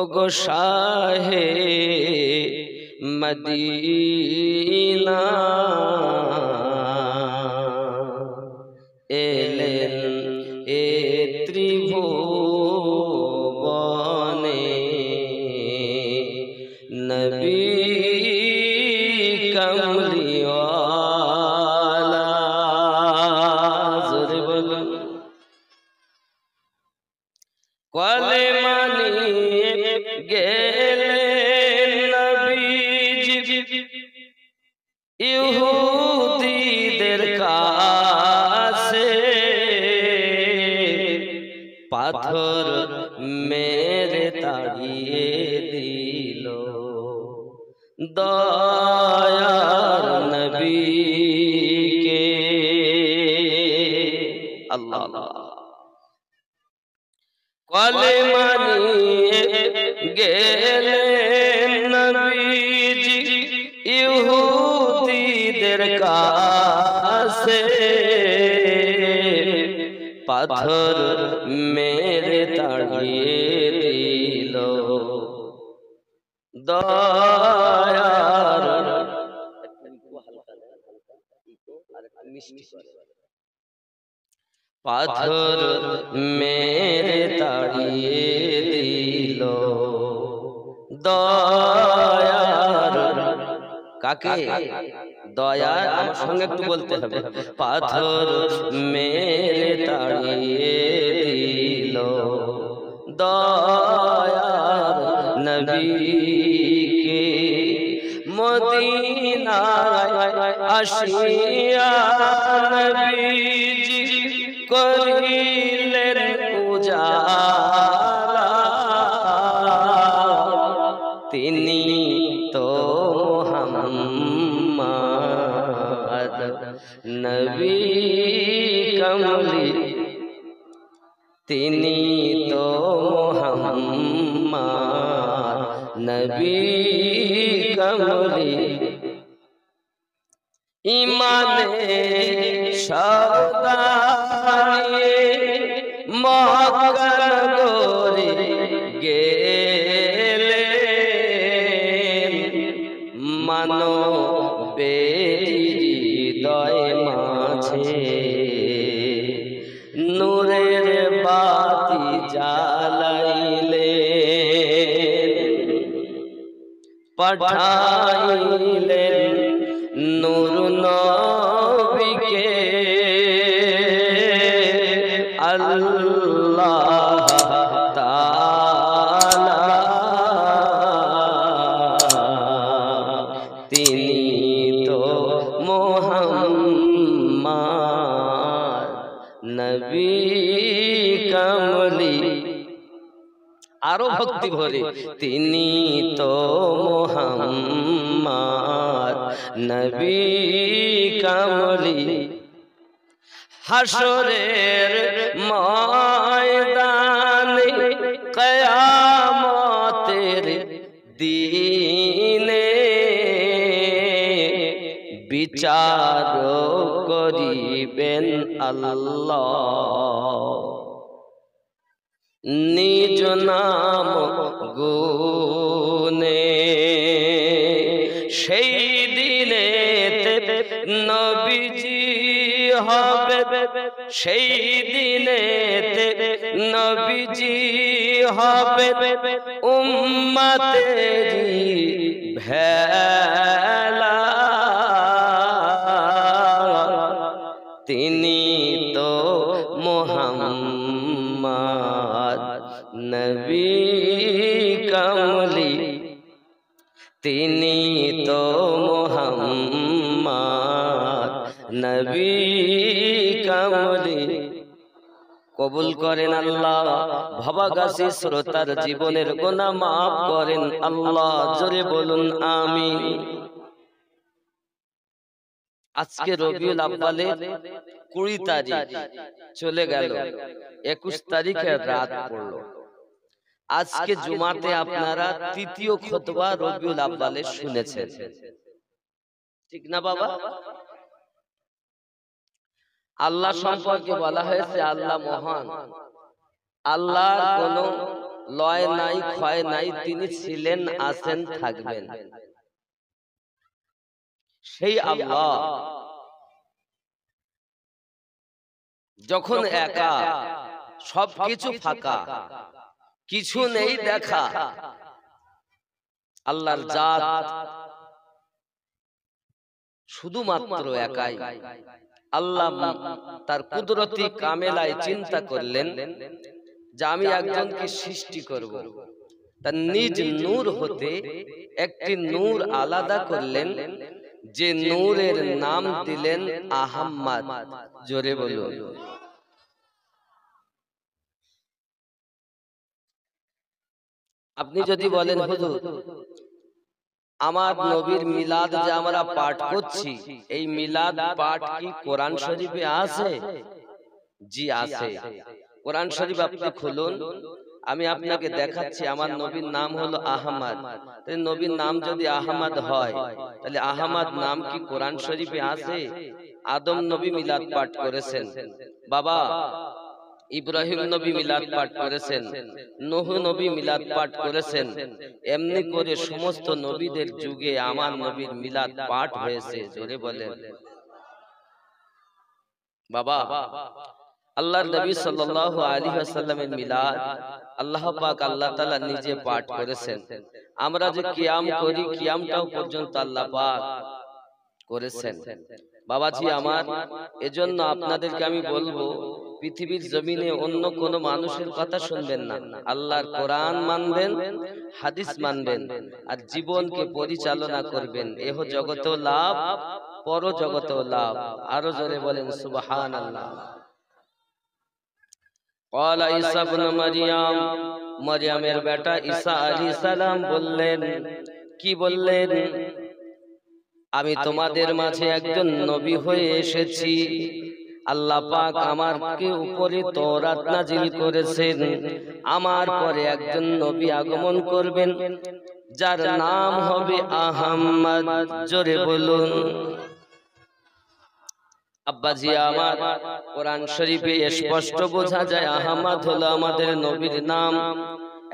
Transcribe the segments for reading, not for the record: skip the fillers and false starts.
ওগো শাহে মদিনা এলেন এ ত্রিভুবনে নবী কমলিওয়ালা জোরে বলুন কলেমা নিয়ে গেলেন নবীজি ইহুদীদের কাছে পাথর মেরে তাড়িয়ে দিল দয়ার নবীকে আল্লাহ কলেমা নিয়ে গেলেন নবীজি ইহুদীদের কাছে পাথর মেরে তাড়িয়ে দিল দয়ার পাথর মেরে তাড়িয়ে দিল দয়ার কাকে দয়ার আমার সঙ্গে একটু বলতে হবে পাথর মেরে তাড়িয়ে দিল দয়ার নবীকে মদিনায় আসিয়া নবীজি করিলেন উজালা তিনি তো মুহাম্মদ নবী কমলি তিনি তো মুহাম্মদ নবী কমলি ইমানে সওদায়ে মক্কা নগরে গেলেন মানবের হৃদয় মাঝে নূরের বাতি জ্বালাইলেন পাঠাইলেন নূর নবীকে আল্লাহ তাআলা তিনি তো মুহাম্মদ নবী কমলি আরো ভক্তি ভরে তিনি তো মুহাম্মদ নবী কমলি হাসরের ময়দানে কিয়ামতের দিনে বিচার করিবেন আল্লাহ নিজ নাম গুনে সেই দিনেতে নবীজি হবে সেই দিনেতে নবীজি হবে উম্মতেরি ভেলা তিনি তো মুহাম্মদ নবী কমলি তিনি তো মুহাম্মদ নবী কমলি কবুল করেন আল্লাহ ভবগাসী শ্রোতার জীবনের গুনাহ মাফ করেন আল্লাহ জোরে বলুন আমিন আজকে রবিউল আউয়ালের 20 তারিখ চলে গেল 21 তারিখে রাত পড়লো আজকে জুমাতে আপনারা তৃতীয় খুতবা রবিউল আউয়ালে শুনেছেন ঠিক না বাবা আল্লাহ সম্পর্কে বলা হয়েছে আল্লাহ মহান আল্লাহর কোনো লয় নাই ক্ষয় নাই, তিনি ছিলেন, আছেন, থাকবেন। সেই আল্লাহ যখন একা, সবকিছু ফাঁকা, কিছু নেই দেখা, আল্লাহর জাত শুধুমাত্র একাই। আল্লাহ তার কুদরতি কামেলায় চিন্তা করলেন যে আমি একজনকে সৃষ্টি করব। তার নিজ নূর হতে একটি নূর আলাদা করলেন, যে নূরের নাম দিলেন আহাম্মদ। জোরে বলুন। আপনি যদি বলেন হুজুর আমার নবীর মিলাদ যে আমরা পাঠ করছি, এই মিলাদ পাঠ কি কোরআন শরীফে আছে? জি আছে। কোরআন শরীফ আপনি খুলুন, আমি আপনাকে দেখাচ্ছি। আমার নবীর নাম হলো আহমদ। নবীর নাম যদি আহমদ হয়, তাহলে আহমদ নাম কি কোরআন শরীফে আছে? আদম নবী মিলাদ পাঠ করেছেন, বাবা ইব্রাহিম নবী মিলাদ পাঠ করেছেন, নূহ নবী মিলাদ পাঠ করেছেন। এমনি করে সমস্ত নবীদের যুগে আমার নবীর মিলাদ পাঠ হয়েছে। জোরে বলেন বাবা। আল্লাহর নবী সাল্লাল্লাহু আলাইহি ওয়াসাল্লামের মিলাদ আল্লাহ পাক আল্লাহ তাআলা নিজে পাঠ করেছেন। আমরা যে কিয়াম করি, কিয়ামটাও পর্যন্ত আল্লাহ পাক করেছেন। বাবাজি আমার, এজন্য আপনাদেরকে আমি বলবো, পৃথিবীর জমিনে অন্য কোন মানুষের কথা শুনবেন না, আল্লাহর কোরআন মানবেন, হাদিস মানবেন, আর জীবনকে পরিচালনা করবেন। এহ জগতেও লাভ, পর জগতেও লাভ। আরো জোরে বলেন সুবহানাল্লাহ। قال ঈসা ইবনে মারইয়াম, মারইয়ামের বেটা ঈসা আলাইহিস সালাম বললেন, কি বললেন? আমি তোমাদের মাঝে একজন নবী হয়ে এসেছি। আল্লাহ পাক আমাকে উপরে তওরাত নাজিল করেছেন, আমার পরে একজন নবী আগমন করবেন, যার নাম হবে আহমদ। জোরে বলুন। আব্বাজি আমার, কোরআন শরীফে স্পষ্ট বোঝা যায় আহমদ হলো আমাদের নবীর নাম।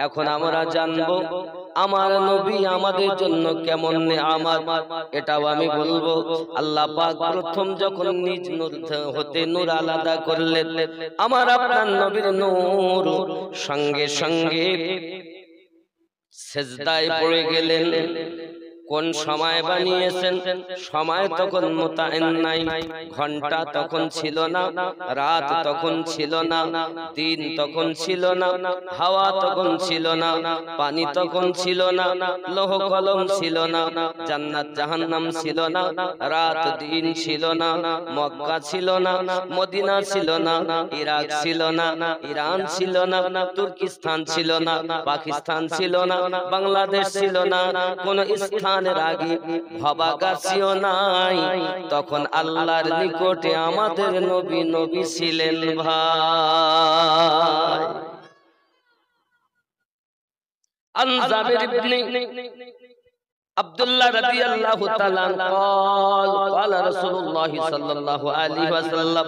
এখন আমরা জানবো আমার নবী আমাদের জন্য কেমন নেয়ামত, এটাও আমি বলবো। আল্লাহ পাক প্রথম যখন নিজ নূর হতে নূর আলাদা করলেন, আমার আপনার নবীর নূর সঙ্গে সঙ্গে সিজদায় পড়ে গেলেন। কোন সময় বানিয়েছেন? সময় তখন মোতায়েন নাই, ঘন্টা তখন ছিল না, রাত তখন ছিল না, দিন তখন ছিল না, হাওয়া তখন ছিল না, পানি তখন ছিল না, লৌহ কলম ছিল না, জান্নাত জাহান্নাম ছিল না, রাত দিন ছিল না, মক্কা ছিল না, মদিনা ছিল না, ইরাক ছিল না, ইরান ছিল না, তুর্কিস্তান ছিল না, পাকিস্তান ছিল না, বাংলাদেশ ছিল না, কোন স্থানের আগে ভবাগাছিও নাই। তখন আল্লাহর নিকটে আমাদের নবী নবী ছিলেন ভাই। আন জাবির ইবনে আব্দুল্লাহ রাদিয়াল্লাহু তাআলা قال قال রাসূলুল্লাহ সাল্লাল্লাহু আলাইহি ওয়াসাল্লাম,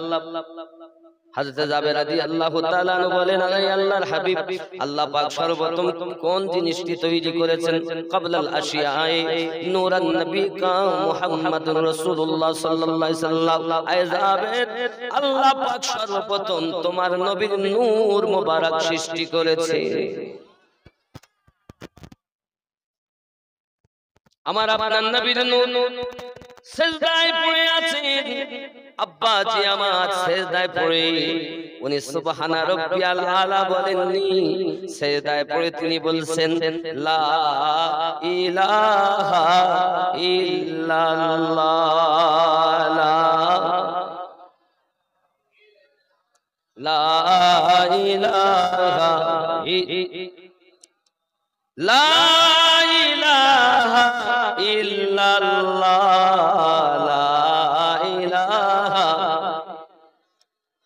হযরত জাবের রাদিয়াল্লাহু তাআলা বলেন, আল্লাহ আল্লাহর হাবিব আল্লাহ পাক সর্বপ্রথম কোন জিনিসটি তৈরি করেছেন? ক্বাবলাল আশিয়ায়ে নূরান নবী কা মুহাম্মাদুর রাসূলুল্লাহ সাল্লাল্লাহু আলাইহি ওয়াসাল্লাম। আয় জাবের, আল্লাহ পাক সর্বপ্রথম তোমার নবীর নূর মোবারক সৃষ্টি করেছে। আমার আপনার নবীর নূর সিজদায় পড়ে আছেন। আব্বাজি আমার সিজদায় পড়ে উনি সুবহানা রাব্বিয়াল আলা বলেননি, সিজদায় পড়ে তিনি বলছেন লা ইলাহা ইল্লাল্লাহ, লা ইলাহা লা ইলাহা ইল্লাল্লাহ, লা ইলাহা।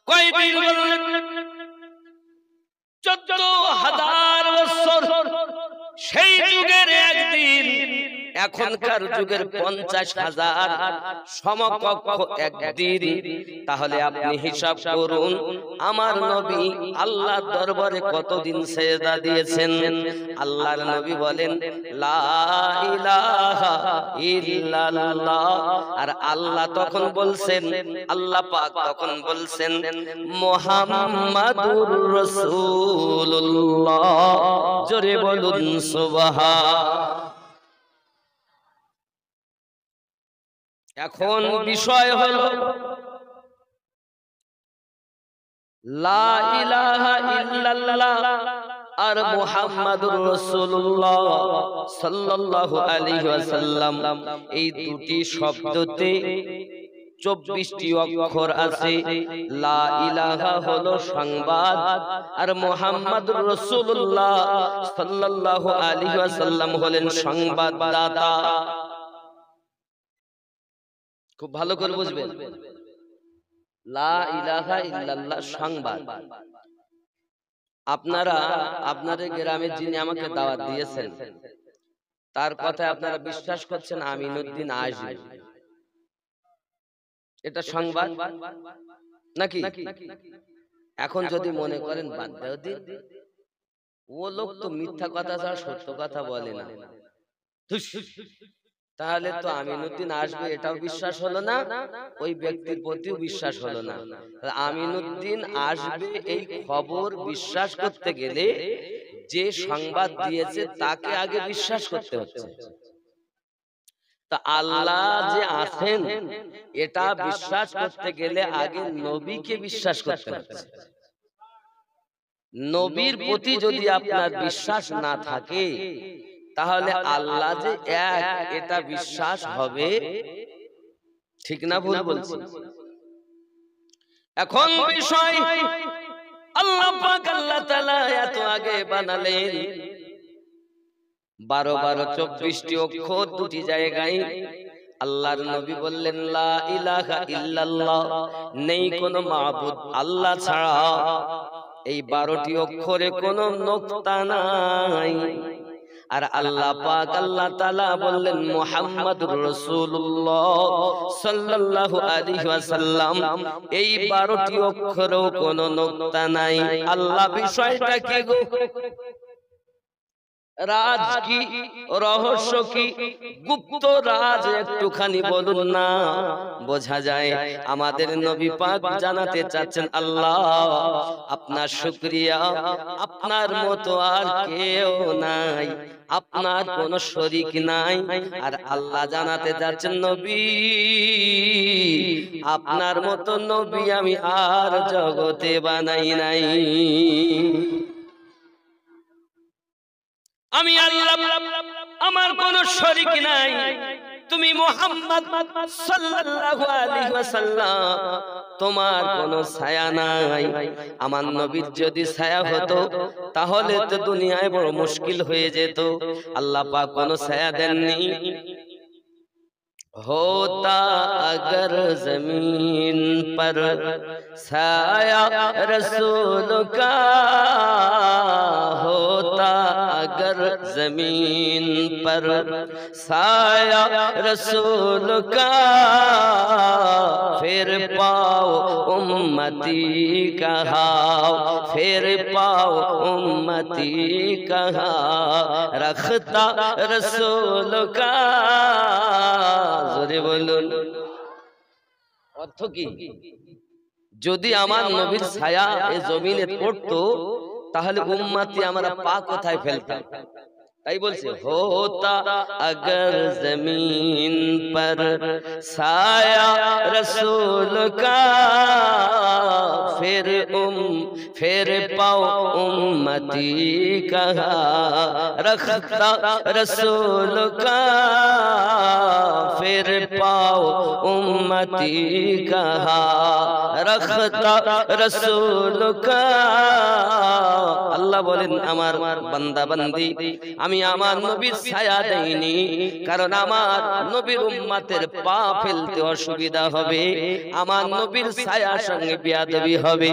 কয়দিন বললেন? 14,000 বছর। সেই যুগের একদিন এখনকার যুগের 50,000 সমকক্ষ একদিন। তাহলে আপনি হিসাব করুন আমার নবী আল্লাহর দরবারে কতদিন সেজদা দিয়েছেন। আল্লাহর নবী বলেন লা ইলাহা ইল্লাল্লাহ, আর আল্লাহ তখন বলছেন, আল্লাহ পাক তখন বলছেন মুহাম্মাদুর রাসূলুল্লাহ। জোরে বলুন সুবহান। এখন বিষয় হলো লা ইলাহা ইল্লাল্লাহ আর মুহাম্মাদুর রাসূলুল্লাহ সাল্লাল্লাহু আলাইহি ওয়াসাল্লাম, এই দুটি শব্দতে 24টি অক্ষর আছে। লা ইলাহা হলো সংবাদ, আর মুহাম্মাদুর রাসূলুল্লাহ সাল্লাল্লাহু আলাইহি ওয়াসাল্লাম হলেন সংবাদদাতা। খুব ভালো করে বুঝবেন, লা ইলাহা ইল্লাল্লাহ সংবাদ। আপনারা আপনাদের গ্রামে যিনি আমাকে দাওয়াত দিয়েছেন তার কথায় আপনারা বিশ্বাস করছেন আমিনুদ্দিন আসবে, এটা সংবাদ নাকি? এখন যদি মনে করেন বাদ দাও দিন, ও লোক তো মিথ্যা কথা ছাড়া সত্য কথা বলে না, তাহলে তো আমিনুদ্দিন আসবে এটাও বিশ্বাস হলো না, ওই ব্যক্তির প্রতিও বিশ্বাস হলো না। আমিনুদ্দিন আসবে এই খবর বিশ্বাস করতে গেলে যে সংবাদ দিয়েছে তাকে আগে বিশ্বাস করতে হচ্ছে। তা আল্লাহ যে আছেন এটা বিশ্বাস করতে গেলে আগে নবীকে বিশ্বাস করতে হচ্ছে। নবীর প্রতি যদি আপনার বিশ্বাস না থাকে তাহলে আল্লাহ যে এক এটা বিশ্বাস হবে ঠিক না ভুল বলছি? এখন বিষয় আল্লাহ পাক আল্লাহ তাআলা এত আগে বানালেন 12 24টি অক্ষর দুটি জায়গায়। আল্লাহর নবী বললেন লা ইলাহা ইল্লাল্লাহ, নেই কোনো মাবুদ আল্লাহ ছাড়া। এই 12টি অক্ষরে কোনো নোক্তা নাই। আর আল্লাহ পাক আল্লাহ তাআলা বললেন মুহাম্মাদুর রাসূলুল্লাহ সাল্লাল্লাহু আলাইহি ওয়াসাল্লাম, এই 12টি অক্ষরেও কোনো নোক্তা নাই। আল্লাহ বিষয়টা কি গো? রাজ কি, রহস্য কি, গুপ্ত রাজ একটুখানি বলুন না, বোঝা যায় আমাদের নবী পাক জানাতে চাচ্ছেন আল্লাহ আপনার শুকরিয়া, আপনার মতো আর কেউ নাই, আপনার কোনো শরীক নাই। আর আল্লাহ জানাতে যাচ্ছেন নবী আপনার মতো নবী আমি আর জগতে বানাই নাই। আমি আল্লাহ, আমার কোনো শরীক নাই। তুমি মুহাম্মদ সাল্লাল্লাহু আলাইহি ওয়াসাল্লাম, তোমার কোনো ছায়া নাই। আমার নবীর যদি ছায়া হতো তাহলে তো দুনিয়ায় বড় মুশকিল হয়ে যেত। আল্লাহ পাক কোনো ছায়া দেননি। होता अगर जमीन पर साया रसूल का, होता अगर जमीन पर साया रसूल का, फिर पाओ उम्मती कहाँ, फिर पाओ उम्मती कहाँ, रखता रसूल का। জোরে বলুন অর্থ কি? যদি আমার নবীর ছায়া এই জমিনে পড়তো তাহলে উম্মতি আমরা পা কোথায় ফেলতাম? তাই বলছে होता अगर जमीन पर साया रसूल का, फिर पाओ उम्मती कहाँ, रखता रसूल का, फिर पाओ उम्मती कहाँ, रखता रसूल का। अल्लाह আল্লাহ বলেন আমার বান্দা বান্দি আমি আমার নবীর ছায়া দেইনি, কারণ আমার নবীর উম্মতের পা ফেলতে অসুবিধা হবে, আমার নবীর ছায়ার সঙ্গে বিয়াদবি হবে।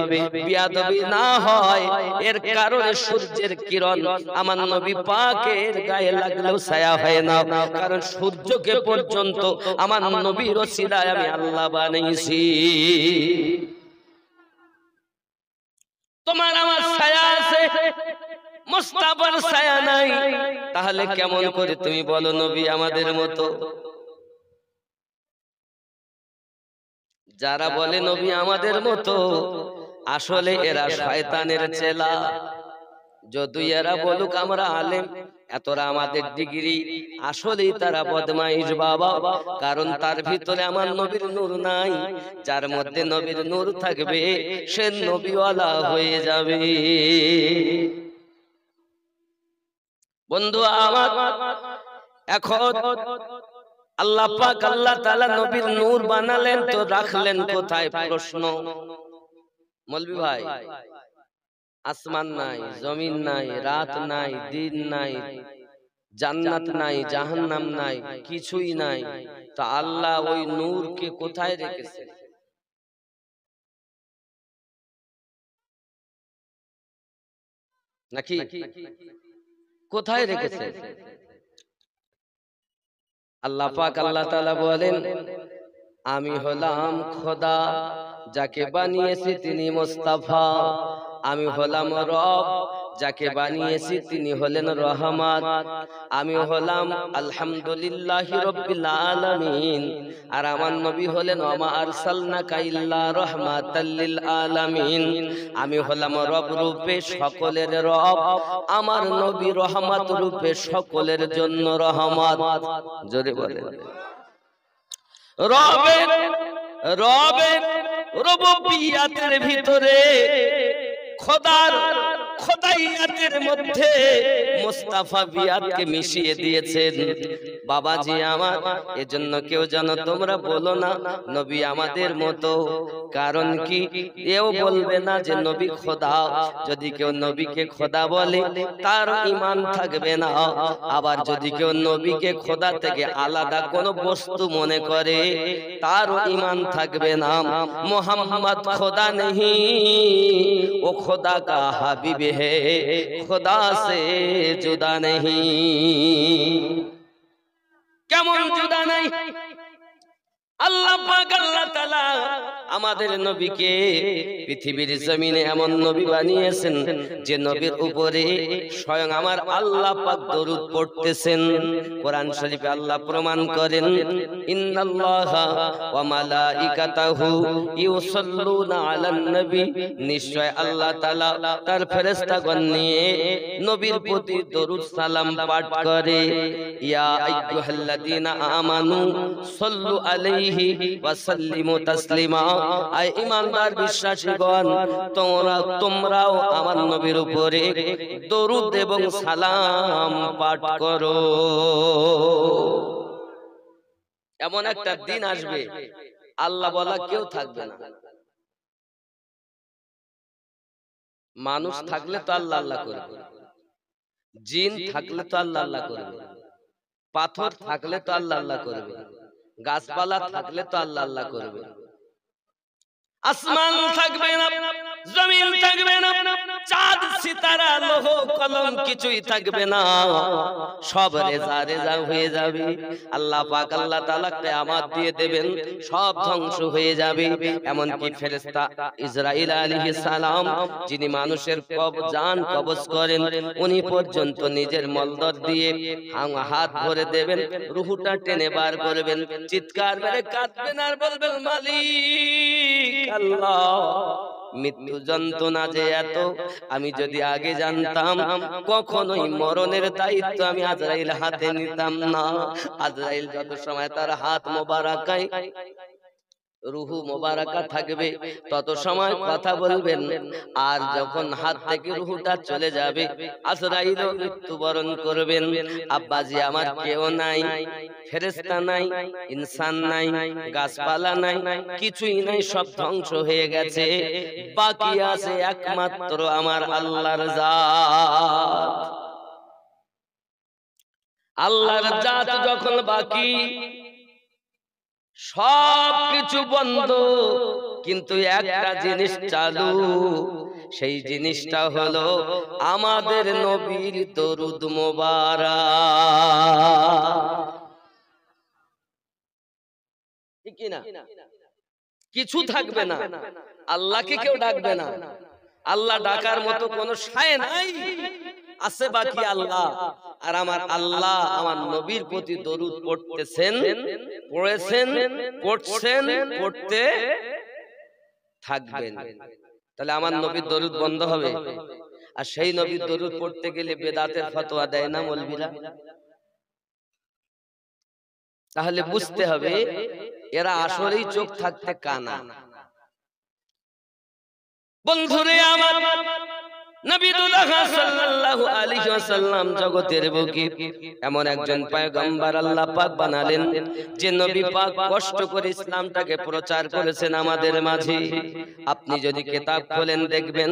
বিয়াদবি না হয় এর কারণে সূর্যের কিরণ আমার নবী পাকের গায়ে লাগলেও ছায়া হয় না, কারণ সূর্যকে পর্যন্ত আমার নবীর ওসিলায় আমি আল্লাহ বানাইছি। তোমার আমার ছায়া আছে, মুস্তাফার ছায়া নাই, তাহলে কেমন করে তুমি বলো নবী আমাদের মতো? যারা বলে নবী আমাদের মতো, আসলে এরা শয়তানের চেলা। যদি এরা বলুক আমরা আলেম, এতরা আমাদের ডিগ্রি, আসলেই তারা বদমাইশ বাবা, কারণ তার ভিতরে আমার নবীর নূর নাই। যার মধ্যে নবীর নূর থাকবে সে নবীওয়ালা হয়ে যাবে। বন্ধু আমার, এখন আল্লাহ পাক আল্লাহ তাআলা নবীর নূর বানালেন, তো রাখলেন কোথায়? প্রশ্ন। মৌলভী ভাই, আসমান নাই, জমিন নাই, রাত নাই, দিন নাই, জান্নাত নাই, জাহান্নাম নাই, কিছুই নাই, তো আল্লাহ ওই নূরকে কোথায় রেখেছেন? নাকি কোথায় রেখেছেন? আল্লাহ পাক আল্লাহ তাআলা বলেন আমি হলাম খোদা, যাকে বানিয়েছি তিনি মুস্তাফা। আমি হলাম রব, যাকে বানিয়েছি তিনি হলেন রহমান। আমি হলাম আলহামদুলিল্লাহি রাব্বিল আলামিন, আর আমার নবী হলেন ওয়া আরসালনাকা ইল্লা রাহমাতাল লিল আলামিন। আমি হলাম রব রূপে সকলের রব, আমার নবী রহমত রূপে সকলের জন্য রহমত। জোরে বলেন রবের রবের রুবুবিয়াতের ভিতরে, খোদার খোদাইয়াতের মধ্যে মুস্তাফা বিয়াতকে মিশিয়ে দিয়েছেন। বাবাজি আমার, এজন্য কেউ যেন তোমরা বলো না নবী আমাদের মতো, কারণ কি এও বলবে না যে নবী খোদা। যদি কেউ নবীকে খোদা বলে তার ঈমান থাকবে না, আবার যদি কেউ নবীকে খোদা থেকে আলাদা কোনো বস্তু মনে করে তারও ঈমান থাকবে না। মুহাম্মদ খোদা नहीं, वो खुदा का हबीब है, खुदा से जुदा नहीं। কেমন जुदा नहीं? আল্লাহ পাক আল্লাহ তাআলা আমাদের নবীকে পৃথিবীর জমিনে এমন নবী বানিয়েছেন যে নবীর উপরে স্বয়ং আমার আল্লাহ পাক দরুদ পড়তেছেন। কোরআন শরীফে আল্লাহ প্রমাণ করেন ইন্নাল্লাহা ওয়া মালাইকাতাহু ইউসাল্লুনা আলান নবী, নিশ্চয় আল্লাহ তাআলা তার ফেরেশতাগণ নিয়ে নবীর প্রতি দরুদ সালাম পাঠ করে। ইয়া আইয়ুহাল্লাযীনা আমানু সাল্লু আলাইহি ওয়া সাল্লিমু তাসলিমা, আয় ঈমানদার বিশ্বাসীগণ তোমরাও আমার নবীর উপরে দরুদ এবং সালাম পাঠ করো। এমন একটা দিন আসবে আল্লাহ বলা কেউ থাকবে না। মানুষ থাকলে তো আল্লাহ আল্লাহ করবে, জিন থাকলে তো আল্লাহ আল্লাহ করবে, পাথর থাকলে তো আল্লাহ আল্লাহ করবে, গাছপালা থাকলে তো আল্লাহ আল্লাহ করবে। আসমান থাকবে না, জমিন থাকবে না, চাঁদ সিতারা লৌহ কলম কিছুই থাকবে না, সব রেজা রেজা হয়ে যাবে। আল্লাহ পাক আল্লাহ তাআলা কিয়ামত দিয়ে দেবেন, সব ধ্বংস হয়ে যাবে। এমন কি ফেরেশতা ইসরাইল আলাইহিস সালাম, যিনি মানুষের জান কবজ করেন, উনি পর্যন্ত নিজের মলদর দিয়ে হাত ভরে দেবেন, রূহটা টেনে বার করবেন, চিৎকার মেরে কাঁদবেন আর বলবেন মালিক আল্লাহ, মৃত্যু যন্ত্রণা যে এত, আমি যদি আগে জানতাম কখনোই মরণের দায়িত্ব আমি আজরাইল হাতে নিতাম না। আজরাইল যত সময় তার হাত মোবারকায় রুহু মোবারকা থাকবে তত সময় কথা বলবেন। আর যখন হাত থেকে রুহুটা চলে যাবে, আজরাইল মৃত্যুবরণ করবেন। আব্বাজি আমার কেউ নাই, ফেরেশতা নাই, ইনসান নাই, গাছপালা নাই, কিছুই নাই, সব ধ্বংস হয়ে গেছে। বাকি আছে একমাত্র আমার আল্লাহর জাত। আল্লাহর জাত যখন বাকি, সব কিছু বন্ধ, কিন্তু একটা জিনিস চালু। সেই জিনিসটা হলো আমাদের নবীর দরুদ মোবারক। ঠিক কি না? কিছু থাকবে না, আল্লাহকে কেউ ডাকবে না, আল্লাহ ডাকার মতো কোনো শায় নাই, আছে বাকি আল্লাহ। আর আমার আল্লাহ আমার নবীর প্রতি দরুদ পড়তেছেন, পড়েছেন, পড়ছেন, পড়তে থাকবেন। তাহলে আমার নবীর দরুদ বন্ধ হবে? আর সেই নবীর দরুদ পড়তে গেলে বেদাতের ফতোয়া দেয় না মৌলবীরা? তাহলে বুঝতে হবে এরা আসলেই চোখ থাকতে কানা। বন্ধুরে আমার, নবী সাল্লাল্লাহু আলাইহি ওয়াসাল্লাম জগতের বুকে এমন একজন পয়গম্বর আল্লাহ পাক বানালেন, যে নবী পাক কষ্ট করে ইসলামটাকে প্রচার করেছেন আমাদের মাঝে। আপনি যদি কিতাব খোলেন দেখবেন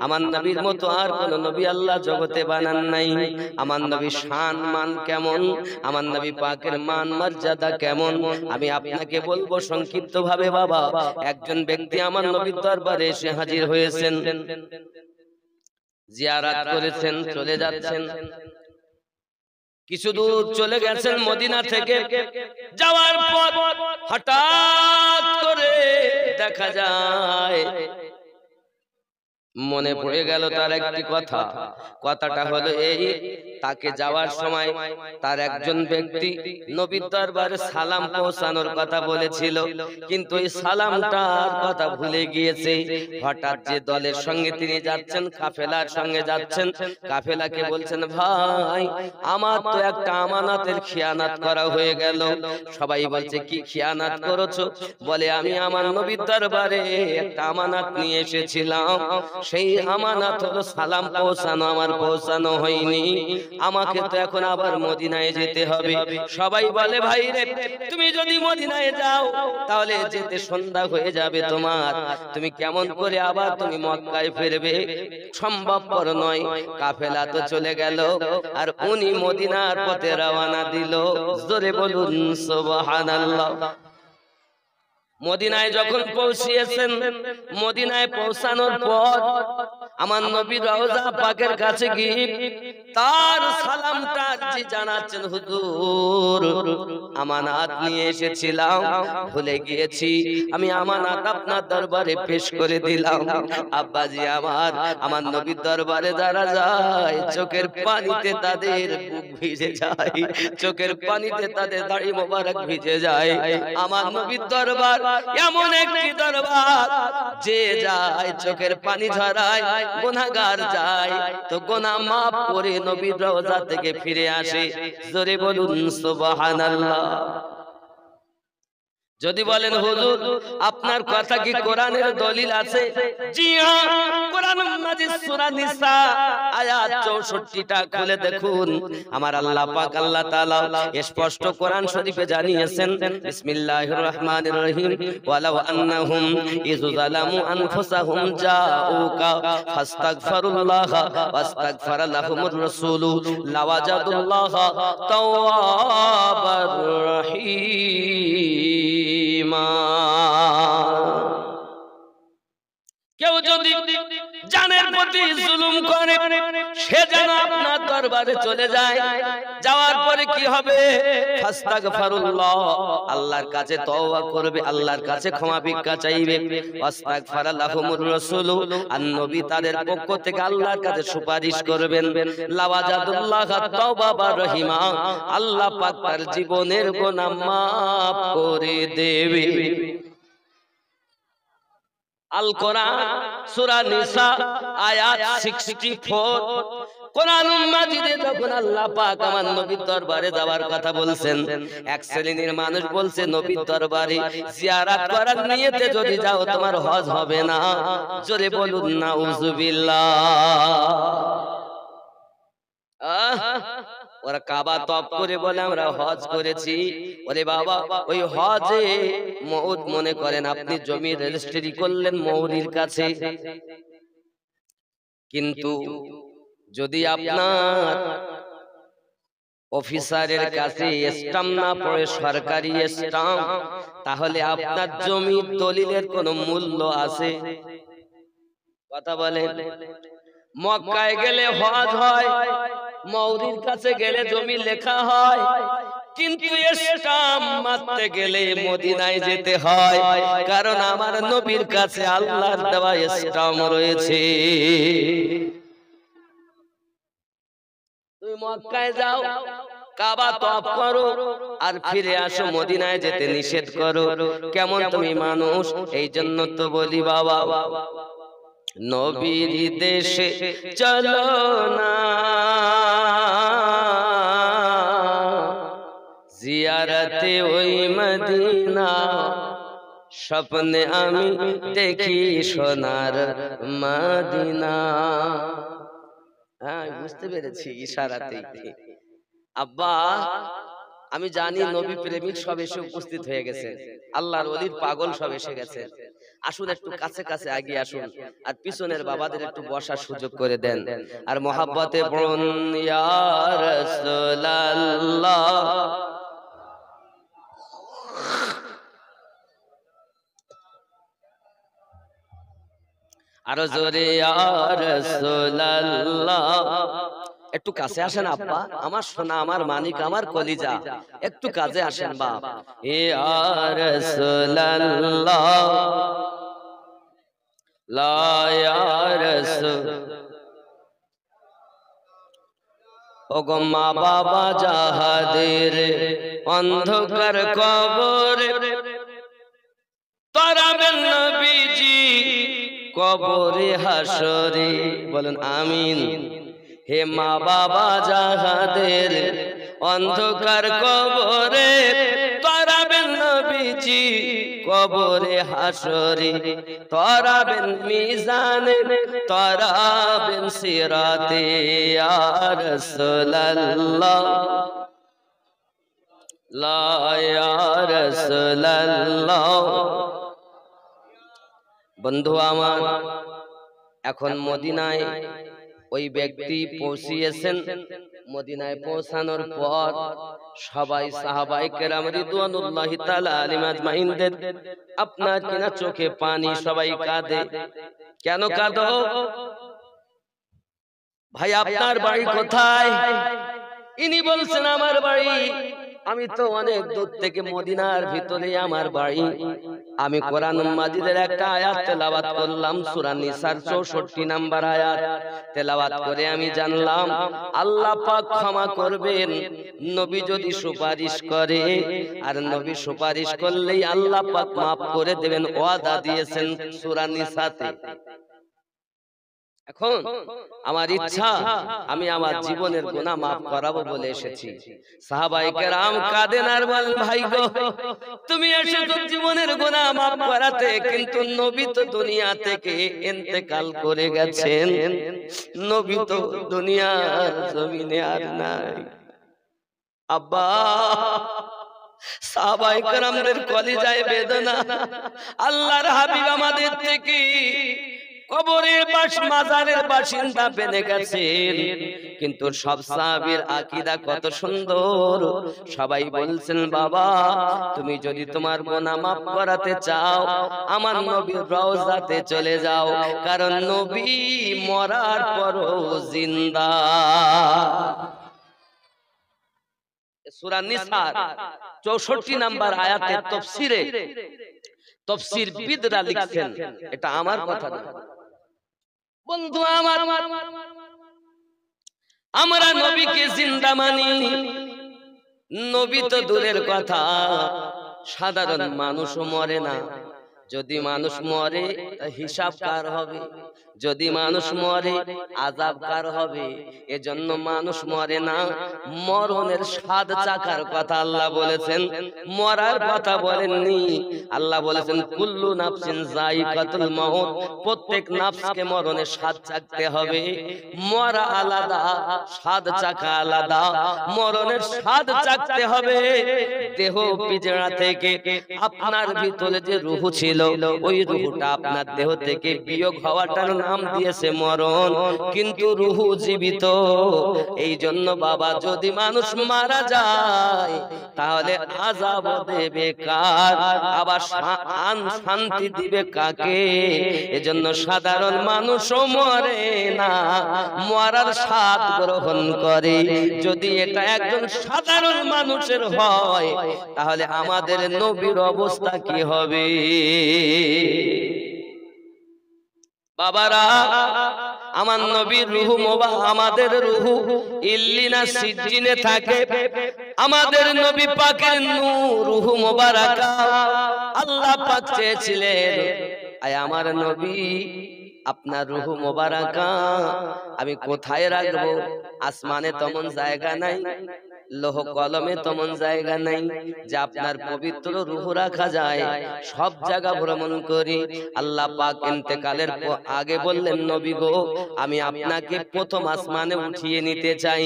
আমার নবীর মতো আর কোন নবী আল্লাহ জগতে বানান নাই। আমার নবীর শান মান কেমন, আমার নবী পাকের মান মর্যাদা কেমন, আমি আপনাকে বলবো সংক্ষিপ্ত ভাবে। বাবা, একজন ব্যক্তি আমার নবীর দরবারে এসে হাজির হয়েছেন, জিয়ারত করেছেন, চলে যাচ্ছেন, কিছু দূর চলে গেছেন মদিনা থেকে। যাওয়ার পর হঠাৎ করে দেখা যায় মনে পড়ে গেল তার একটি কথা। কথাটা হলো এই, তাকে যাওয়ার সময় তার একজন ব্যক্তি নবীর দরবারে সালাম পৌঁছানোর কথা বলেছিল, কিন্তু এই সালামটার কথা ভুলে গিয়েছে। হঠাৎ যে দলের সঙ্গে তিনি যাচ্ছেন, কাফেলার সঙ্গে যাচ্ছেন, কাফেলাকে বলছেন, ভাই আমার তো একটা আমানতের খিয়ানাত করা হয়ে গেল। সবাই বলছে, কি খিয়ানাত করেছো? বলে, আমি আমার নবীর দরবারে একটা আমানত নিয়ে এসেছিলাম, সেই আমানত হলো সালাম পৌঁছানো, আমার পৌঁছানো হয়নি, আমাকে তো এখন আবার মদিনায় যেতে হবে। সবাই বলে, ভাই রে, তুমি যদি মদিনায় যাও তাহলে যেতে সন্ধ্যা হয়ে যাবে তোমার, তুমি কেমন করে আবার তুমি মক্কায় ফিরবে? সম্ভবপর নয়। কাফেলা তো চলে গেল, আর উনি মদিনার পথে রওনা দিল। জোরে বলুন সুবহানাল্লাহ। মদিনায় যখন পৌঁছিয়েছেন, মদিনায় পৌঁছানোর পর আমার নবী রওজা পাকের কাছে গিয়ে তার সালামটা জি জানাচ্ছেন, হুজুর আমানত নিয়ে এসেছিলাম, ভুলে গিয়েছি, আমি আমানত আপনার দরবারে পেশ করে দিলাম। আব্বাজি আমার নবীর দরবারে যারা যায় চোখের পানিতে তাদের বুক ভিজে যায়, চোখের পানিতে তাদের দাড়ি মোবারক ভিজে যায়। আমার নবীর দরবার এমন একটি দরবার, যে যায় চোখের পানি ঝরায়, গুনাহগার যায় তো গুনাহ মাফ করে নবীর রওজা থেকে ফিরে আসে। জোরে বলুন সুবহানাল্লাহ। যদি বলেন, হুজুর আপনার কথা কি কোরআনের দলিল আছে? জি হ্যাঁ, কোরআন মাজিদ সূরা নিসা আয়াত 64টা খুলে দেখুন। আমার আল্লাহ পাক আল্লাহ তাআলা স্পষ্ট কোরআন শরীফে জানিয়েছেন, বিসমিল্লাহির রহমানির রহিম, ওয়ালাউ আন্নাহুম ইযু যালামু আনফুসাহুম জাউকা ফাস্তাগফিরুল্লাহ ওয়াস্তাগফারা লাহুমুর রাসূলু লাওয়াজাদুল্লাহা তাওয়াবার রহিম। কেউ যদি জানের প্রতি জুলুম করে, সে যেন আপনার দরবারে চলে যায়, যাওয়ার পরে কি হবে? ফাস্তাগফিরুল্লাহ, আল্লাহর কাছে তওবা করবে, আল্লাহর কাছে ক্ষমা ভিক্ষা চাইবে। ওয়াস্তাগফারা লাহুমুর রাসূলু, আর নবী তাদের পক্ষ থেকে আল্লাহর কাছে সুপারিশ করবেন। লাওয়াজাদুল্লাহ তাওবাবার রহিমা, আল্লাহ পাক তার জীবনের গুনাহ মাফ করে দেবে। আল কোরআন সূরা নিসা আয়াত 64। কোরআনুল মাজিদে যখন আল্লাহ পাক আমার নবীর দরবারে যাওয়ার কথা বলছেন, এক শ্রেণীর মানুষ বলছে নবীর দরবারে জিয়ারত করার নিয়তে যদি যাও তোমার হজ হবে না। জোরে বলুন নাউজুবিল্লাহ। ওরা কাবা তপ করে বলে আমরা হজ করেছি। ওরে বাবা, ওই হজে মওত মনে করেন আপনি জমি রেজিস্ট্রি করলেন মৌরির কাছে, কিন্তু যদি আপনার অফিসারের কাছে স্টাম্প না পড়ে সরকারি স্টাম্প, তাহলে আপনার জমির দলিলের কোনো মূল্য আছে? কথা বলেন। মক্কায় গেলে হজ হয়, মৌরির কাছে গেলে জমি লেখা হয়, কিন্তু স্টাম্প মারতে গেলে মদিনায় যেতে হয়, কারণ আমার নবীর কাছে আল্লাহর দেওয়া স্টাম্প রয়েছে। তুমি মক্কায় যাও, কাবা তওয়াফ করো, আর ফিরে আসো, মদিনায় যেতে নিষেধ করো। কেমন তুমি মানুষ? এই জন্য তো বলি বাবা, নবীর দেশে চলো না, জিয়ারতে ওই মদিনা, স্বপ্নে আমি দেখি সোনার মদিনা। হ্যাঁ, বুঝতে পেরেছি ইশারাতেই। আব্বা, আমি জানি নবী প্রেমিক সব এসে উপস্থিত হয়ে গেছে, আল্লাহর ওলির পাগল সব এসে গেছে। আসুন একটু কাছে কাছে এগিয়ে আসুন, আর পিছনের বাবাদের একটু বসার সুযোগ করে দেন, আর মহাব্বতে বলুন ইয়া রাসূলুল্লাহ। আরো জোরে ইয়া রাসূলুল্লাহ। একটু কাছে আসেন আব্বা, আমার সোনা, আমার মানিক, আমার কলিজা, একটু কাছে আসেন বাপ। ইয়া রাসূলুল্লাহ লা ইয়া রাসূল। ওগো মা বাবা যাহাদের অন্ধকার কবরে, তরাবেন নবীজি কবরে হাসরে। বলেন আমিন। হে মা বাবা যাহাদের অন্ধকার কবরে, তরাবেন নবীজি কবরে হাসরে, তরাবেন মিজানে, তরাবেন সিরাতে। ইয়া রাসূলুল্লাহ লা ইয়া রাসূলুল্লাহ। বন্ধু আমার, এখন মদিনায় ওই ব্যক্তি পৌঁছিয়েছেন। মদিনায় পৌঁছানোর পর সবাই সাহাবায়ে কেরাম রিদওয়ানুল্লাহি তাআলা আলাইহিম আজমাইনদের আপনার কিনা চোখে পানি, সবাই কাঁদে। কেন কাঁদো ভাই? আপনার বাড়ি কোথায়? ইনি বলছেন আমার বাড়ি, আমি তো অনেক দূর থেকে, মদিনার ভিতরে আমার বাড়ি। আমি কোরআনুল মাজিদের একটা আয়াত তেলাওয়াত করলাম, সূরা নিসার 64 নাম্বার আয়াত তেলাওয়াত করে আমি জানলাম আল্লাহ পাক ক্ষমা করবেন নবী যদি সুপারিশ করে, আর নবী সুপারিশ করলেই আল্লাহ পাক মাফ করে দেবেন, ওয়াদা দিয়েছেন সূরা নিসাতে। এখন আমার ইচ্ছা আমি আমার জীবনের গুনাহ মাফ করাবো বলে এসেছি। সাহাবায়ে কেরাম কাঁদেন আর বলেন, ভাই গো, তুমি এসেছো জীবনের গুনাহ মাফ করাতে, কিন্তু নবী তো দুনিয়া থেকে ইন্তেকাল করে গেছেন, নবী তো দুনিয়ার জমিনে আর নাই। আব্বা, সাহাবায়ে কেরামদের কলিজায় বেদনা। আল্লাহর হাবিব আমাদের থেকে কবরের মাজারের বাসিন্দা বেনে গেছেন, কিন্তু সব সাহাবীর আকীদা কত সুন্দর। সবাই বলছেন, বাবা তুমি যদি তোমার গুনাহ মাফ করাতে চাও, আমার নবীর রওজাতে চলে যাও, কারণ নবী মরার পরও জিন্দা। সূরা নিসার 64 নাম্বার আয়াতের তাফসীরে তাফসীর বিদরা লিখছেন, এটা আমার কথা না। বন্ধু আমার, আমরা নবীকে জিন্দা মানি। নবী তো দূরের কথা, সাধারণ মানুষও মরে না, যদি মানুষ মরে হিসাব কার হবে? যদি মানুষ মরে আযাব কার হবে? এজন্য মানুষ মরে না, মরণের স্বাদ চাকার কথা আল্লাহ বলেছেন, মরার কথা বলেননি। আল্লাহ বলেছেন কুল্লু নাফসিন যায়িকাতুল মাউত, প্রত্যেক নাফসকে মরণের স্বাদ চাখতে হবে। মরা আলাদা, স্বাদ চাকা আলাদা। মরণের স্বাদ চাখতে হবে। দেহ পিজড়া থেকে আপনার ভিতরে যে রূহ ছিল, ওই রূহটা আপনার দেহ থেকে বিয়োগ হওয়াটার নাম দিয়েছে মরণ, কিন্তু রূহ জীবিত। এই জন্য বাবা, যদি মানুষ মারা যায় তাহলে আযাব দেবে কার, আবার শান্তি দিবে কাকে? এজন্য সাধারণ মানুষও মরে না, মরার স্বাদ গ্রহণ করে। যদি এটা একজন সাধারণ মানুষের হয় তাহলে আমাদের নবীর অবস্থা কি হবে? বাবারা, আমার নবীর রূহ আমাদের রূহ ইল্লিনা সিজ্জিনে থাকে। আমাদের নবী পাকের নূর রূহ মোবারক আল্লাহ পাক চেয়েছিলেন, আয় আমার নবী, আপনার রূহ মোবারক আমি কোথায় রাখবো? আসমানে তেমন জায়গা নাই, লোহ কলমে তেমন জায়গা নাই যে আপনার পবিত্র রূহ রাখা যায়। সব জায়গা ভ্রমণ করি। আল্লাহ পাক ইন্তেকালের আগে বললেন, নবী গো, আমি আপনাকে প্রথম আসমানে উঠিয়ে নিতে চাই,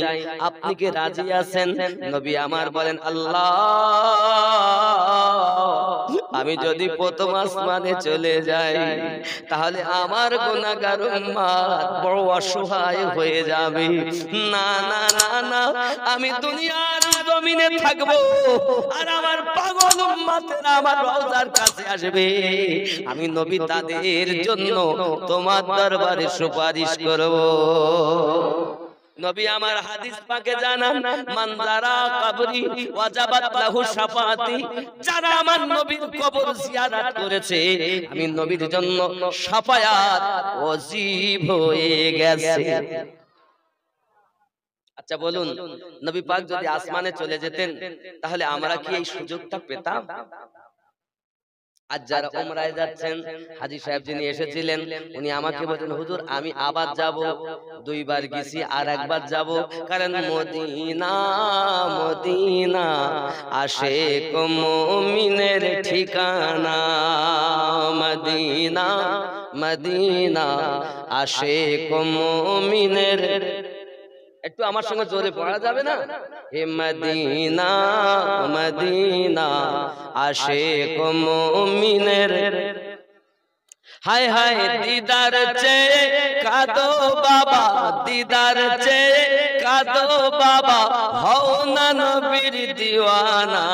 আপনি কি রাজি আছেন? নবী আমার বলেন, আল্লাহ, আমি যদি প্রথম আসমানে চলে যাই তাহলে আমার গুনাহগার উম্মত বড় অসহায় হয়ে যাবে। না না না না, আমি দুনিয়ার জমিনে থাকবো আর আমার পাগল উম্মতেরা আমার রওজার কাছে আসবে। আমি নবী তাদের জন্য তোমার দরবারে সুপারিশ করব। নবী আমার হাদিস পাকে জানান, মান যারা কবরি ওয়াজাবাত লাহু শাফাআতি, যারা আমার নবীর কবর জিয়ারত করেছে আমি নবীর জন্য শাফায়াত ওয়াজিব হয়ে গেছে। আচ্ছা বলুন, নবী পাক যদি আসমানে চলে যেতেন তাহলে আমরা কি এই সুযোগটা পেতাম? আজ যারা উমরায় যাচ্ছেন, হাজী সাহেব যিনি এসেছিলেন, উনি আমাকে বলেন, হুজুর আমি আবার যাব, দুইবার গেছি আর একবার যাব, কারণ মদিনা মদিনা আশিক মুমিনের ঠিকানা, মদিনা মদিনা আশিক মুমিনের। একটু আমার সঙ্গে জোরে পড়া যাবে না? হে মদিনা মদিনা আশিক মুমিনের, হায় হায় দিদার চেয়ে কাঁদো বাবা, দিদার চেয়ে কাঁদো বাবা, হও না নবীর দিওয়ানা,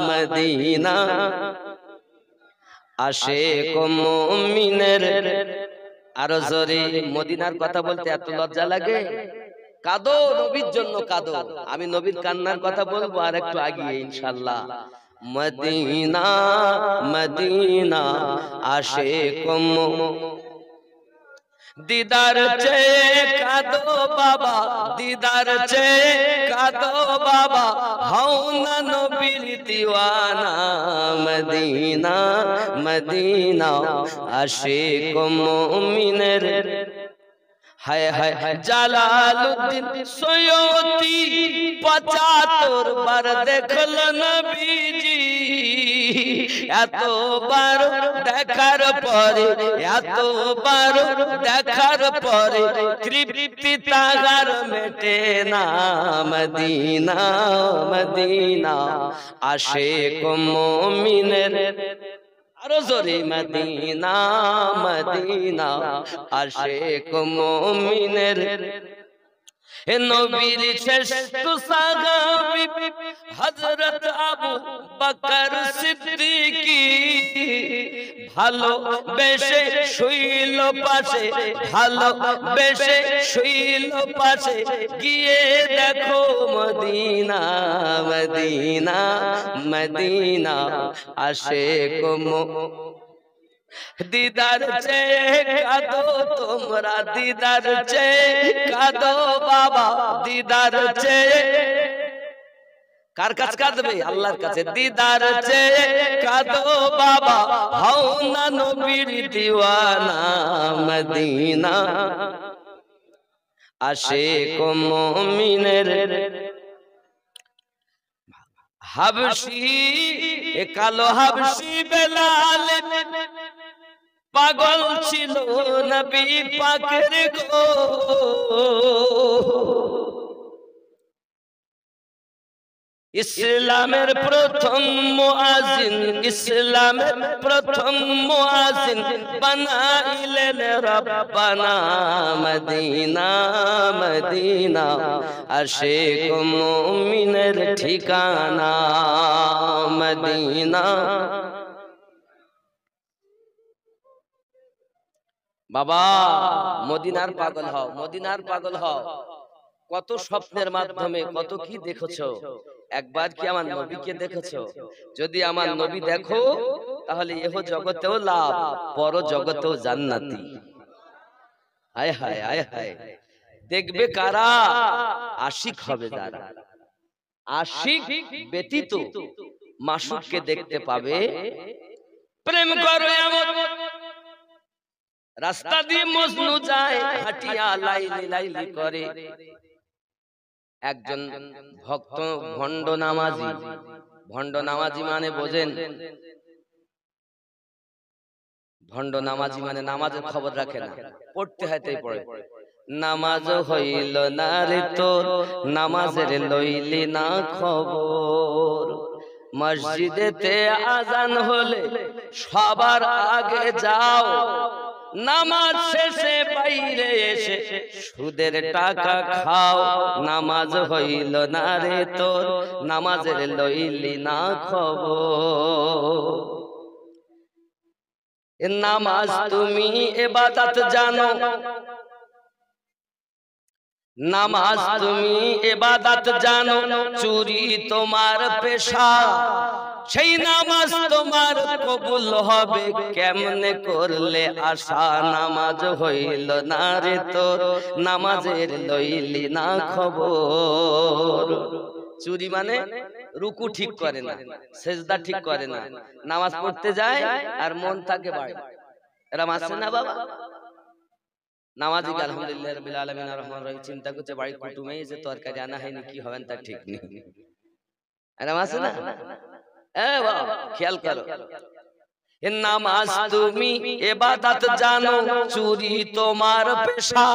মদিনা আশিক মুমিনের। আরো জোরে, মদিনার কথা বলতে এত লজ্জা লাগে? কাঁদো, নবীর জন্য কাঁদো। আমি নবীর কান্নার কথা বলবো আর একটু আগিয়ে ইনশাআল্লাহ। মদিনা মদিনা আশিক দিদার চেয়ে কাঁদো বাবা, দিদার চেয়ে কাঁদো বাবা, হও না নবীর দিওয়ানা, মদিনা মদিনা আশিক মুমিনের। হায় হায় জালালউদ্দিন সৈয়দী ৭৫ বার দেখল নবীজি, এতবার দেখার পরে, এতবার দেখার পরে তৃপ্তি তাহার মেটে না, মদিনা মদিনা আশিক মুমিনের। আরো জোরে, মদিনা মদিনা আশিক মুমিনের। হে নবীর শ্রেষ্ঠ সাহাবী হযরত আবু বকর সিদ্দিকী, ভালো বেশে শুইল পাশে, ভালো বেশে শুইল পাশে, গিয়ে দেখো মদিনা মদিনা মদিনা আশিক দিদার চেয়ে কাঁদো তোমরা, দিদার চেয়ে কাঁদো বাবা, দিদার চেয়ে কার কাছে কাঁদবে? আল্লাহর কাছে। দিদার চেয়ে কাঁদো বাবা, হও না নবীর দিওয়ানা, মদিনা আশিক মুমিনের হাবশি, এ কালো হাবশি বেলাল পাগল ছিল নবী পাকের গো। ইসলামের প্রথম মুয়াজ্জিন, ইসলামের প্রথম মুয়াজ্জিন বানাইলেন রব্বানা, মদিনা মদিনা আশিক মুমিনের ঠিকানা, মদিনা। বাবা মদিনার পাগল হও, মদিনার পাগল হও। কত স্বপ্নের মাধ্যমে কত কি দেখেছো, একবার কি আমার নবীকে দেখেছো? যদি আমার নবী দেখো তাহলে এহ জগতেও লাভ, পর জগতেও জান্নাতি। হায় হায় হায় হায়। দেখবে কারা? আশিক হবে যারা। আশিক ব্যতীত মাশুককে দেখতে পাবে। প্রেম করো এমন রাস্তা দিয়ে মজনু যায় হাঁটিয়া লাইলি লাইলি করে। একজন ভক্ত ভণ্ড নামাজি, ভণ্ড নামাজি মানে বোঝেন? ভণ্ড নামাজি মানে নামাজের খবর রাখে না, পড়তে হয় তাই পড়ে। নামাজ হইল না রে তোর, নামাজের লইলি না খবর, মসজিদেতে আজান হলে সবার আগে যাও, নামাজ শেষে বাইরে এসে সুদের টাকা খাও। নামাজ হইল না রে তোর, নামাজের লইলি না খবর। নামাজ তুমি ইবাদত জানো, নামাজ তুমি ইবাদত জানো, চুরি তোমার পেশা, সেই নামাজ তোমার কবুল হবে কেমনে করলে আশা। নামাজ হইল না রে তোর, নামাজের লইলি না খবর। চুরি মানে রুকু ঠিক করে না, সেজদা ঠিক করে না, নামাজ পড়তে যায় আর মন থাকে বাড়ি। এরা মাসে না বাবা? নামাজি আলহামদুলিল্লাহ রাব্বিল আলামিন আর রহমান রহিম চিন্তা করছে বাড়ি কুটুমে এসে তরকারি আনা হয়নি, কি হবেন তার ঠিক নেই। এরা মাসে না? খেয়াল করো। নামাজ তুমি ইবাদত জানো, চুরি তোমার পেশা,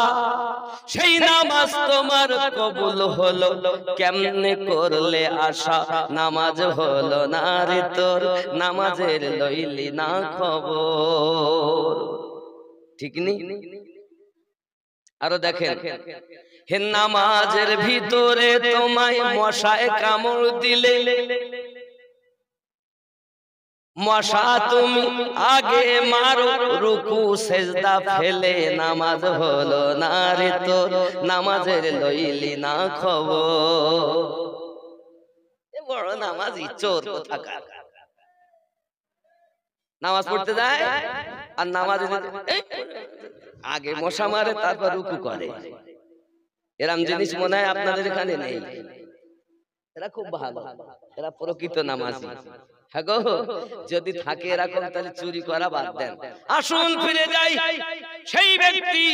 সেই নামাজ তোমার কবুল হলো কেমনে করলে আশা। নামাজ হলো না রে তোর, নামাজের লইলি না খবর। ঠিক নেই? আরো দেখেন, হে নামাজের ভিতরে তোমায় মশায় কামড় দিলে, মশা তুমি আগে মারো রুকু সেজদা ফেলে। নামাজ হলো না রে তোর, নামাজের লইলি না খবর। এ বড় নামাজি চোর কোথাকার। নামাজ পড়তে যায় আর নামাজ আগে মশা মারে তারপর রুকু করে। এরম জিনিস মনে হয় আপনাদের এখানে নেই। এরা খুব ভালো, এরা প্রকৃত নামাজি। হ্যাঁ গো, যদি থাকে এরকম তাহলে চুরি করা বাদ দেন। আসুন ফিরে যাই। সেই ব্যক্তি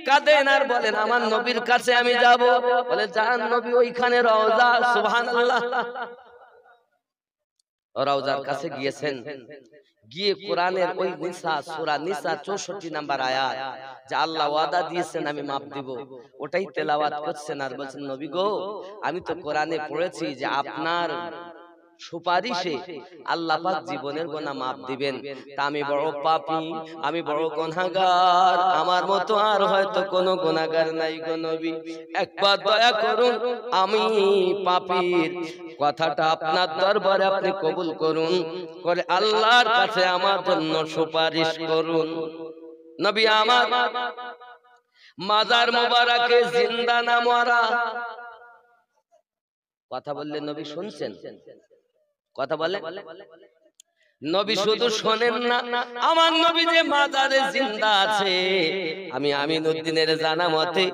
কাঁদেন আর বলেন আমার নবীর কাছে আমি যাব। বলে যান, নবী ওইখানে রওজা। সুবহানাল্লাহ। রওজার কাছে গিয়েছেন, গিয়ে কোরআনের ওই নিসা, সূরা নিসা 64 নাম্বার আয়াত, যে আল্লাহ ওয়াদা দিয়েছেন আমি মাফ দিব, ওটাই তেলাওয়াত করছেন আর বলছেন নবী গো, আমি তো কোরআনে পড়েছি যে আপনার সুপারিশে আল্লাহ পাক জীবনের গুনাহ মাফ দিবেন। তা আমি বড় পাপী, আমি বড় গুনাহগার, আমার মতো আর হয়তো কোনো গুনাহগার নাই গো নবী, একবার দয়া করুন, আমি পাপীর কথাটা আপনার দরবারে আপনি কবুল করুন, করে আল্লাহর কাছে আমার জন্য সুপারিশ করুন। নবী আমার মাজার মোবারকে জিন্দা না মরা কথা বললেন, নবী শুনছেন? কথা বলে নবী শুধু শোনেন না, আমার নবী যে মাজারে জিন্দা আছে, আমি আমিনউদ্দিনের জানা মতে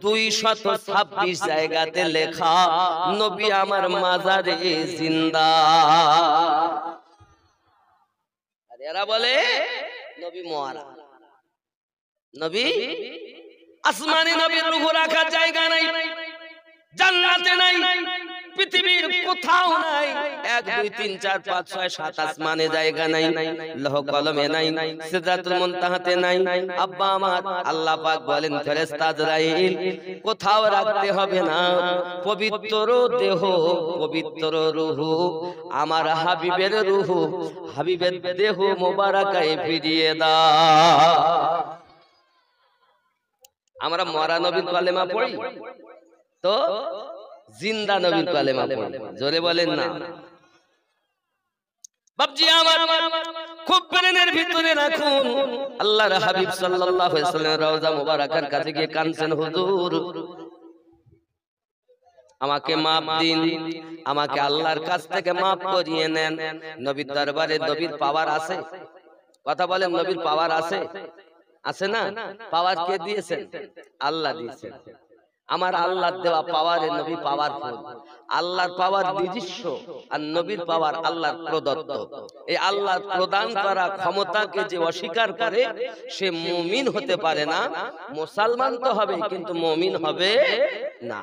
226 জায়গাতে লেখা নবী আমার মাজারে জিন্দা। আর এরা বলে নবী মরা, নবী আসমানি নবীর রূহ রাখার জায়গা নাই, জান্নাতে নাই, পৃথিবীর কোথাও নাই, 1 2 3 4 5 6 7 আসমানে জায়গা নাই, লৌহ কলমে নাই, সিদরাতুল মুনতাহাতে নাই। আব্বা আমার আল্লাহ পাক বলেন ফেরেশতা আজরাইল কোথাও রাখতে হবে না, পবিত্র দেহ পবিত্র রূহ আমার হাবিবের রূহ হাবিবের দেহ মোবারকায় ফিরিয়ে দাও। আমরা মরা নবীর কালেমা পড়ি তো জিন্দা নবীর কালেমা পড়ি, জোরে বলেন না। বাপজি আমার খুব প্রেমের ভিতরে রাখুন, আল্লাহর হাবিব সাল্লাল্লাহু আলাইহি ওয়াসাল্লাম রওজা মুবারাকার কাছে গিয়ে কাঁদছেন, হুজুর আমাকে মাফ দিন, আমাকে আল্লাহর কাছ থেকে মাফ করিয়ে নেন। নবীর দরবারে নবীর পাওয়ার আছে? কথা বলেন, নবীর পাওয়ার আছে? আছে না? পাওয়ার কে দিয়েছেন? আল্লাহ দিয়েছেন। আমার আল্লাহর দেওয়া পাওয়ারে নবী পাওয়ারফুল। আল্লাহর পাওয়ার নিজস্ব আর নবীর পাওয়ার আল্লাহর প্রদত্ত। এই আল্লাহর প্রদান করা ক্ষমতাকে যে অস্বীকার করে সে মুমিন হতে পারে না। মুসলমান তো হবে কিন্তু মুমিন হবে না।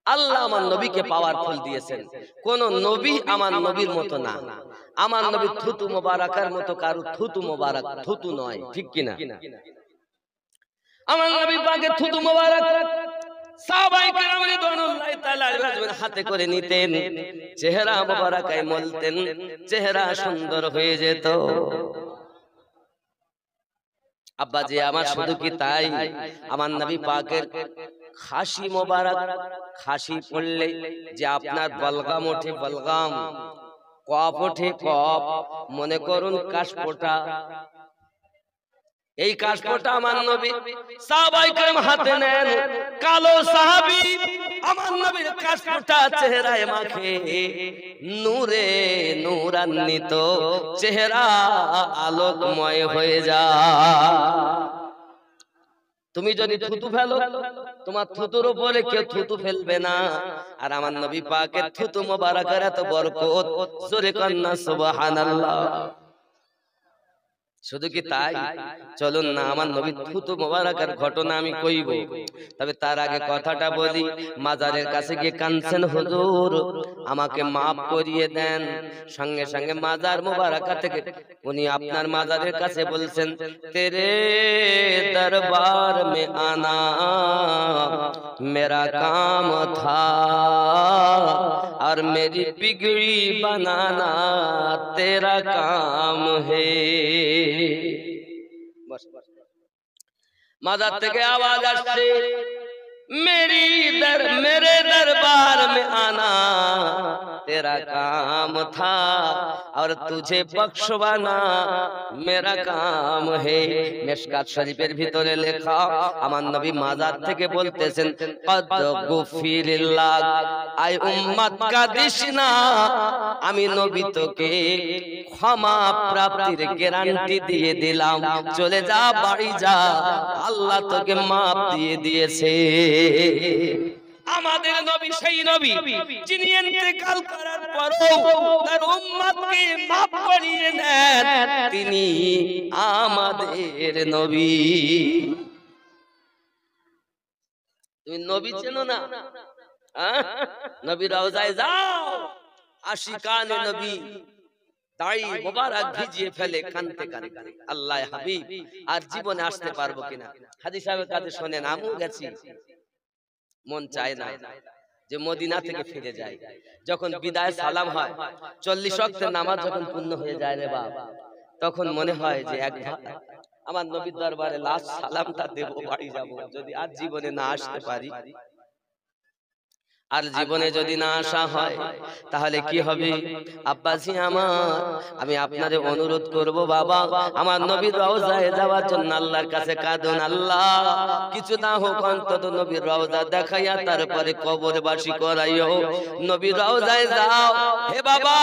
আল্লাহ আমার নবীকে পাওয়ারফুল দিয়েছেন, কোন নবী আমার নবীর মতো না। আমার নবী থুতু মোবারকার মতো কারো থুতু মোবারক থুতু নয়, ঠিক কিনা? আমার নবী পাকের থুতু মোবারক সাহাবায়ে কেরাম রিদওয়ানুল্লাহি তাআলা আলাইহিম হাতে করে নিতেন, চেহারা মোবারকায় মলতেন, চেহারা সুন্দর হয়ে যেত। আব্বাজি আমার শুধু কি তাই, আমার নবী পাকের খাসি মোবারক, খাসি পড়লে যে আপনার বলগাম ওঠে, বলগাম, কফ ওঠে, কফ, মনে করুন কাশফোঁটা, এই কাশফোঁটা আমার নবী সাহাবায়ে কেরাম হাতে নেন, কালো সাহাবী আমার নবীর কাশফোঁটা চেহারায় মাখে, নূরে নূরান্বিত চেহারা আলোকময় হয়ে যায়। তুমি যদি থুতু ফেলো, তোমার থুতুর উপরে কেউ থুতু ফেলবে না। আর আমার নবী পাকের থুতু মোবারকের এত বরকত, জোরে কন্না সুবহানাল্লাহ। শুধু কি তাই, চলুন না আমার নবী থুতু মোবারকের ঘটনা আমি কইব, তবে তার আগে কথাটা বলি। মাজারের কাছে গিয়ে কাঁদছেন, হুজুর আমাকে মাফ করিয়ে দেন। সঙ্গে সঙ্গে মাজার মোবারকা থেকে উনি আপনার মাজারের কাছে বলছেন, তেরে দরবার মে আনা মেরা কাম থা और मेरी बिगड़ी बनाना तेरा काम है। माज़ार থেকে आवाज আসছে, मेरे दरबार में आना तेरा काम था और तुझे बख्शवाना मेरा काम है। মিশকাত শরীফের ভিতরে লেখা, আমার নবী মাজার থেকে বলতেছেন, কদ গুফিরিল্লাহ, আই উম্মত কাদিস না, আমি নবী তোকে ক্ষমা প্রাপ্তির গ্যারান্টি দিয়ে দিলাম, চলে যা, বাড়ি যা, আল্লাহ তোকে মাফ দিয়ে দিয়েছে। আমাদের নবী সেই নবী যিনি ইন্তেকাল করার পরও তার উম্মতকে মাফ করিয়ে নেন, তিনি আমাদের নবী। তুমি নবী চেনো না? নবী রওজায় যাও, আশিকানে নবী দাড়ি মোবারক ভিজিয়ে ফেলে, কানতে কানতে আল্লাহ হাবিব আর জীবনে আসতে পারবো কিনা। হাজী সাহেবের কাছে শোনেন, আমিও গেছি, মন চায় না যে মদিনা থেকে ফিরে যায়। যখন বিদায় সালাম হয়, 40 ওয়াক্তের নামাজ যখন পূর্ণ হয়ে যায় রে বাপ, তখন মনে হয় যে একবার আমার নবীর দরবারে লাস্ট সালামটা দেব, বাড়ি যাব, যদি আজ জীবনে না আসতে পারি। আর জীবনে যদি না আসা হয় তাহলে কি হবে? আব্বাজি আমার, আমি আপনাদের অনুরোধ করব বাবা, আমার নবীর রওজায় যাওয়ার জন্য আল্লাহর কাছে কাঁদুন, আল্লাহ কিছু না হোক অন্তত নবীর রওজা দেখাইয়া তারপরে কবরবাসী করাইও। নবীর রওজায় যাও হে বাবা,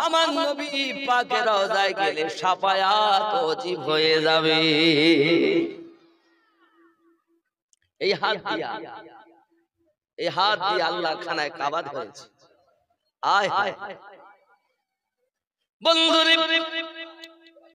আমার নবী পাকের রওজায় গেলে শাফায়াত ওয়াজিব হয়ে যাবে। এই হাত দিয়া, এই হাত দিয়ে আল্লাহ খানায় কাবা ধরেছে। আয় হায় বন্ধুরে,